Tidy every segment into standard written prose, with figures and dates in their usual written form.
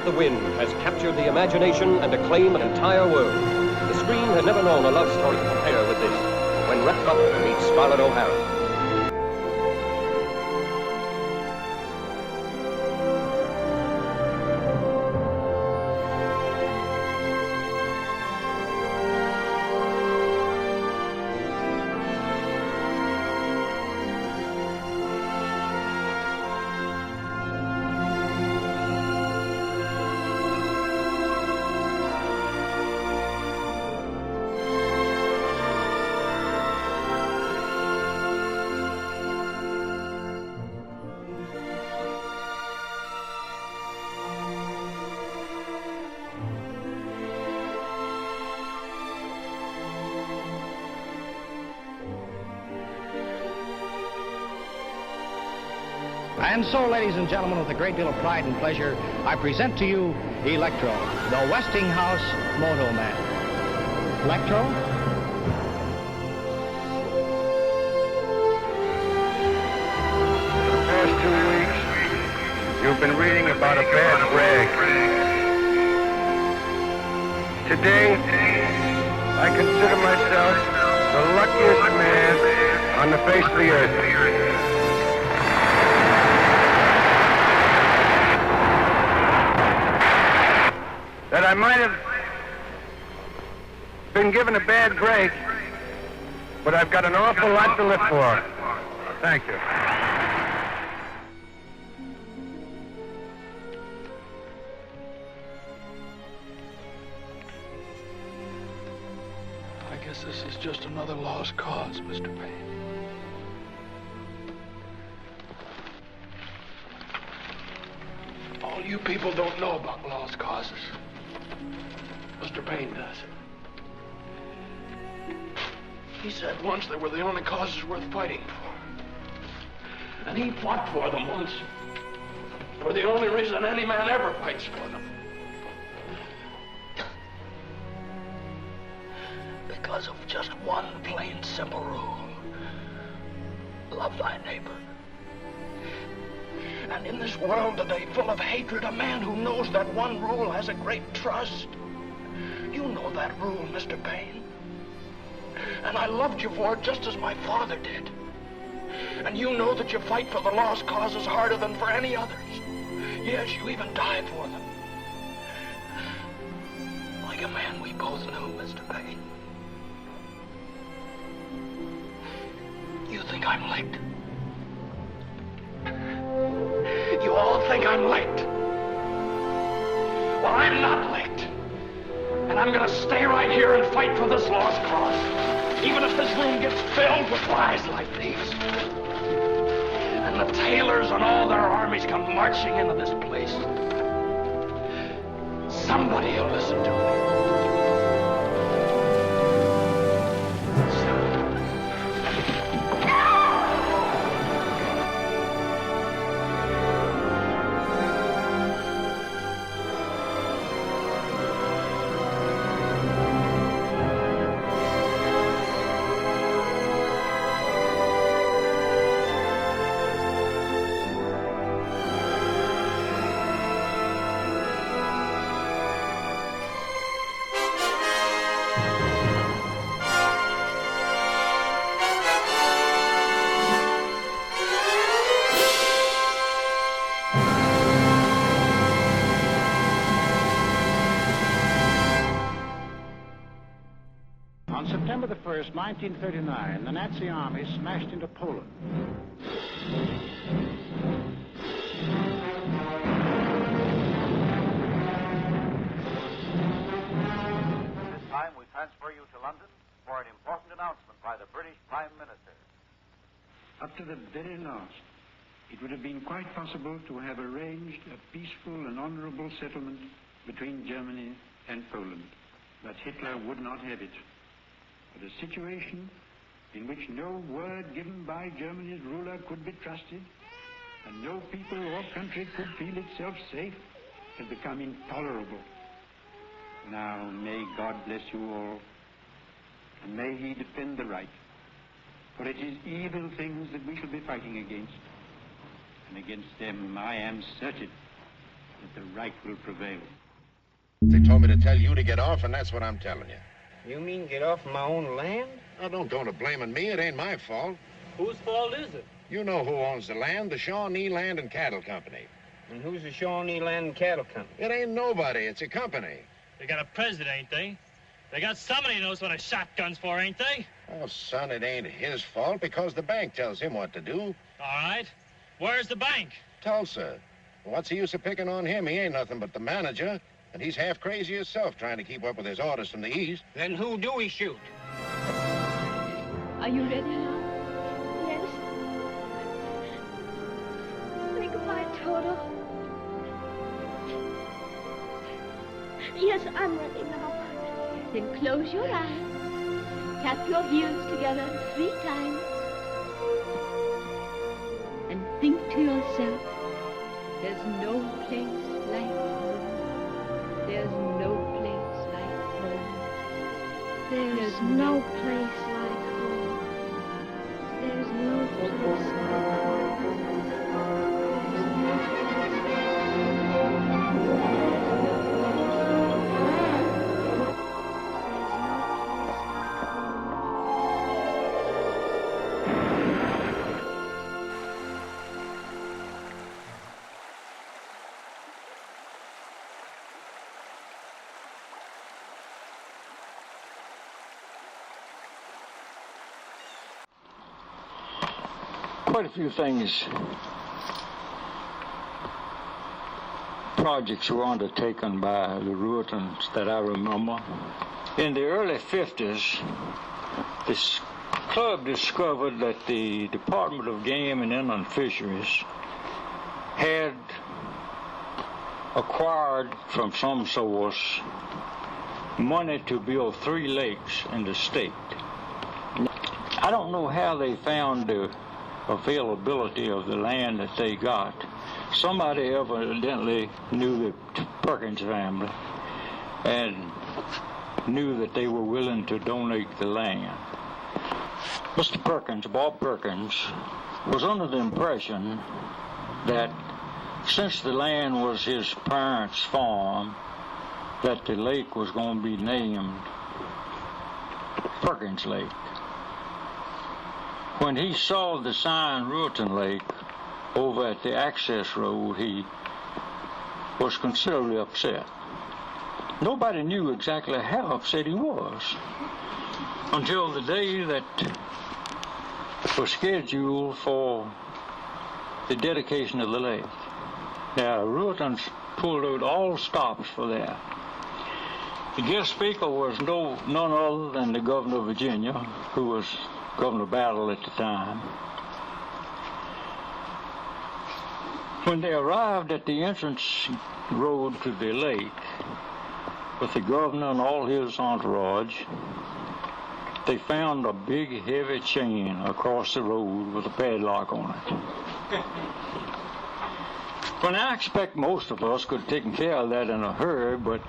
with the Wind has captured the imagination and acclaimed an entire world. The screen has never known a love story to compare with this. When Rhett Butler meets Scarlett O'Hara. And so, ladies and gentlemen, with a great deal of pride and pleasure, I present to you Electro, the Westinghouse Moto Man. Electro? For the past 2 weeks, you've been reading about a bad rag. Today, I consider myself the luckiest man on the face of the earth. That I might have been given a bad break, but I've got an awful lot to live for. Thank you. I guess this is just another lost cause, Mr. Payne. All you people don't know about lost causes. Mr. Payne does. He said once they were the only causes worth fighting for. And he fought for them once. They were the only reason any man ever fights for them. Because of just one plain, simple rule. Love thy neighbor. And in this world today full of hatred, a man who knows that one rule has a great trust. You know that rule, Mr. Payne. And I loved you for it just as my father did. And you know that you fight for the lost causes harder than for any others. Yes, you even die for them. Like a man we both knew, Mr. Payne. You think I'm licked? You all think I'm licked. Well, I'm not licked. And I'm gonna stay right here and fight for this lost cause. Even if this room gets filled with lies like these. And the Taylors and all their armies come marching into this place. Somebody will listen to me. On September the 1st, 1939, the Nazi army smashed into Poland. This time we transfer you to London for an important announcement by the British Prime Minister. Up to the very last, it would have been quite possible to have arranged a peaceful and honorable settlement between Germany and Poland. But Hitler would not have it. But a situation in which no word given by Germany's ruler could be trusted, and no people or country could feel itself safe, had become intolerable. Now, may God bless you all, and may He defend the right, for it is evil things that we shall be fighting against, and against them I am certain that the right will prevail. They told me to tell you to get off, and that's what I'm telling you. You mean get off my own land? Now, don't go to blaming me. It ain't my fault. Whose fault is it? You know who owns the land, the Shawnee Land and Cattle Company. And who's the Shawnee Land and Cattle Company? It ain't nobody. It's a company. They got a president, ain't they? They got somebody who knows what a shotgun's for, ain't they? Oh, son, it ain't his fault because the bank tells him what to do. All right. Where's the bank? Tulsa. What's the use of picking on him? He ain't nothing but the manager, and he's half crazy himself trying to keep up with his orders from the east. Then who do we shoot? Are you ready now? Yes. Say goodbye, Toto. Yes, I'm ready now. Then close your eyes. Tap your heels together 3 times. And think to yourself, there's no place like home. There's no place like home. There's no place like home. There's no place like quite a few things, projects were undertaken by the Ruritans that I remember. In the early 50s, this club discovered that the Department of Game and Inland Fisheries had acquired from some source money to build 3 lakes in the state. I don't know how they found the availability of the land that they got. Somebody evidently knew the Perkins family and knew that they were willing to donate the land. Mr. Perkins, Bob Perkins, was under the impression that since the land was his parents' farm, that the lake was going to be named Perkins Lake. When he saw the sign Ruritan Lake over at the access road, he was considerably upset. Nobody knew exactly how upset he was until the day that was scheduled for the dedication of the lake. Now, Ruritans pulled out all stops for that. The guest speaker was none other than the governor of Virginia, who was Governor Battle at the time. When they arrived at the entrance road to the lake with the governor and all his entourage, they found a big heavy chain across the road with a padlock on it. Well, I expect most of us could have taken care of that in a hurry, but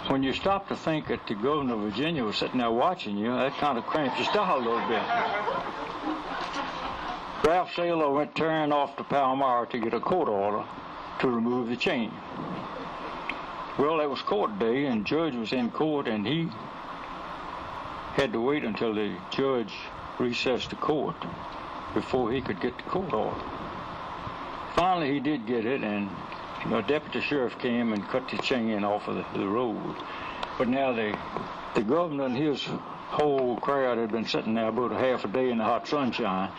when you stop to think that the governor of Virginia was sitting there watching you, that kind of cramps your style a little bit. Ralph Saylor went tearing off to Palmyra to get a court order to remove the chain. Well, it was court day, and the judge was in court, and he had to wait until the judge recessed the court before he could get the court order. Finally, he did get it, and the deputy sheriff came and cut the chain off of the road. But now the governor and his whole crowd had been sitting there about a half a day in the hot sunshine.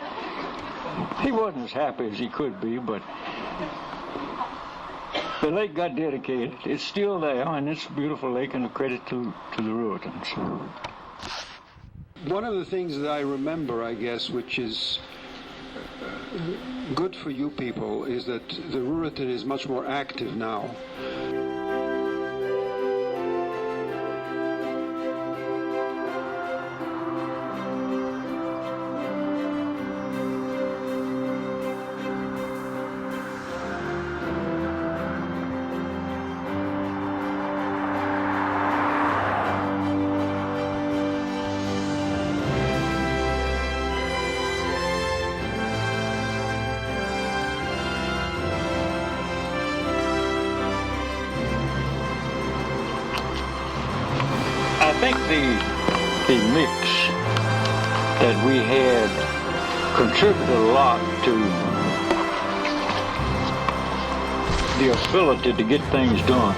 He wasn't as happy as he could be, but the lake got dedicated. It's still there, and it's a beautiful lake, and a credit to the Ruritans. One of the things that I remember, I guess, which is good for you people, is that the Ruritan is much more active now. the mix that we had contributed a lot to the ability to get things done.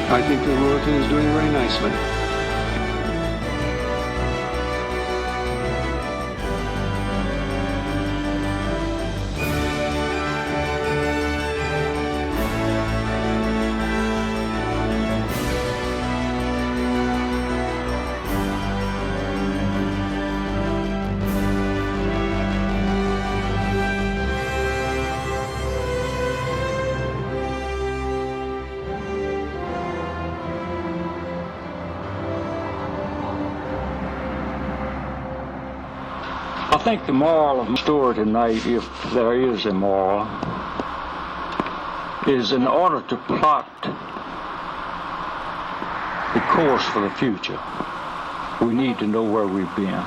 I think the Ruritan is doing very nicely. I think the moral of the story tonight, if there is a moral, is in order to plot the course for the future, we need to know where we've been.